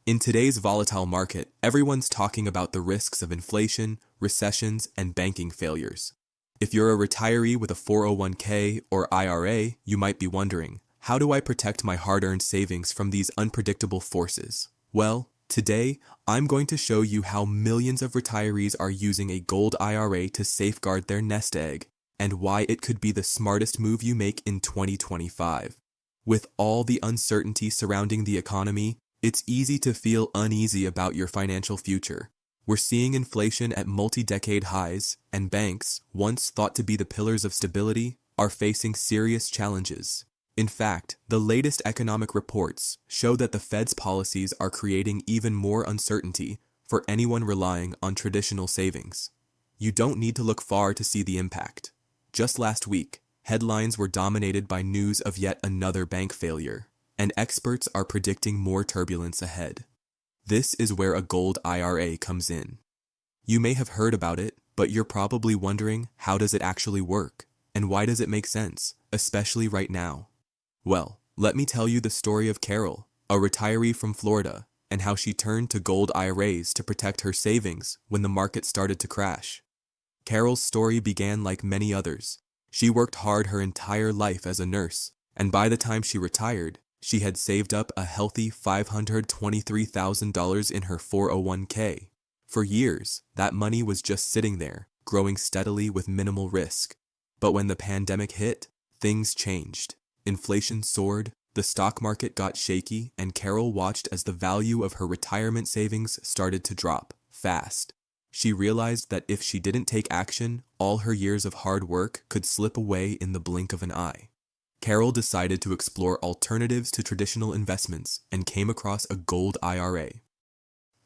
In today's volatile market, everyone's talking about the risks of inflation, recessions, and banking failures. If you're a retiree with a 401k or IRA, you might be wondering, how do I protect my hard-earned savings from these unpredictable forces? Well, today, I'm going to show you how millions of retirees are using a Gold IRA to safeguard their nest egg, and why it could be the smartest move you make in 2025. With all the uncertainty surrounding the economy, it's easy to feel uneasy about your financial future. We're seeing inflation at multi-decade highs, and banks, once thought to be the pillars of stability, are facing serious challenges. In fact, the latest economic reports show that the Fed's policies are creating even more uncertainty for anyone relying on traditional savings. You don't need to look far to see the impact. Just last week, headlines were dominated by news of yet another bank failure, and experts are predicting more turbulence ahead. This is where a Gold IRA comes in. You may have heard about it, but you're probably wondering, how does it actually work? And why does it make sense, especially right now? Well, let me tell you the story of Carol, a retiree from Florida, and how she turned to Gold IRAs to protect her savings when the market started to crash. Carol's story began like many others. She worked hard her entire life as a nurse, and by the time she retired, she had saved up a healthy $523,000 in her 401k. For years, that money was just sitting there, growing steadily with minimal risk. But when the pandemic hit, things changed. Inflation soared, the stock market got shaky, and Carol watched as the value of her retirement savings started to drop fast. She realized that if she didn't take action, all her years of hard work could slip away in the blink of an eye. Carol decided to explore alternatives to traditional investments and came across a Gold IRA.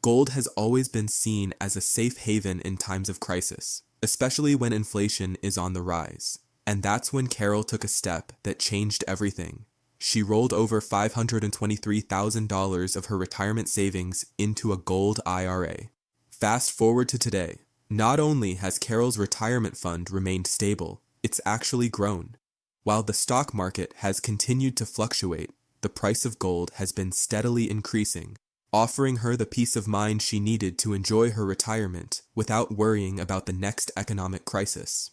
Gold has always been seen as a safe haven in times of crisis, especially when inflation is on the rise. And that's when Carol took a step that changed everything. She rolled over $523,000 of her retirement savings into a Gold IRA. Fast forward to today. Not only has Carol's retirement fund remained stable, it's actually grown. While the stock market has continued to fluctuate, the price of gold has been steadily increasing, offering her the peace of mind she needed to enjoy her retirement without worrying about the next economic crisis.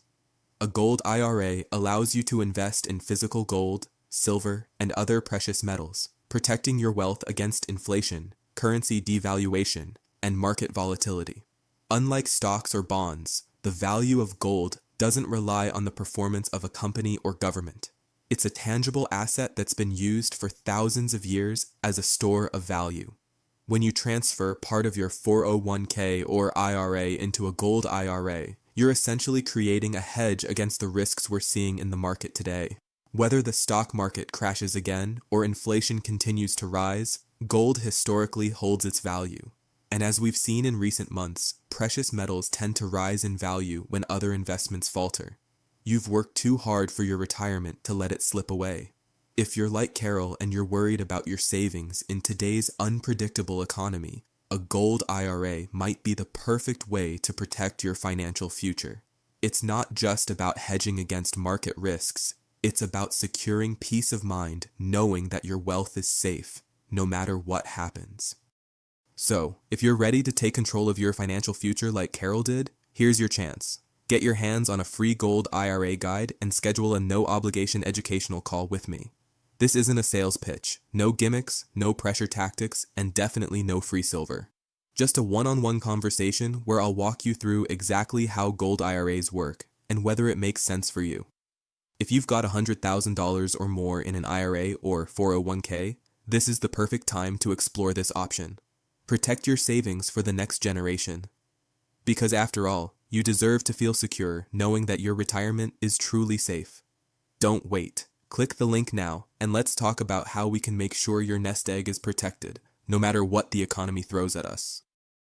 A Gold IRA allows you to invest in physical gold, silver, and other precious metals, protecting your wealth against inflation, currency devaluation, and market volatility. Unlike stocks or bonds, the value of gold doesn't rely on the performance of a company or government. It's a tangible asset that's been used for thousands of years as a store of value. When you transfer part of your 401k or IRA into a Gold IRA, you're essentially creating a hedge against the risks we're seeing in the market today. Whether the stock market crashes again or inflation continues to rise, gold historically holds its value. And as we've seen in recent months, precious metals tend to rise in value when other investments falter. You've worked too hard for your retirement to let it slip away. If you're like Carol and you're worried about your savings in today's unpredictable economy, a Gold IRA might be the perfect way to protect your financial future. It's not just about hedging against market risks, it's about securing peace of mind knowing that your wealth is safe, no matter what happens. So, if you're ready to take control of your financial future like Carol did, here's your chance. Get your hands on a free Gold IRA guide and schedule a no-obligation educational call with me. This isn't a sales pitch, no gimmicks, no pressure tactics, and definitely no free silver. Just a one-on-one conversation where I'll walk you through exactly how Gold IRAs work and whether it makes sense for you. If you've got $100,000 or more in an IRA or 401k, this is the perfect time to explore this option. Protect your savings for the next generation. Because after all, you deserve to feel secure knowing that your retirement is truly safe. Don't wait. Click the link now, and let's talk about how we can make sure your nest egg is protected, no matter what the economy throws at us.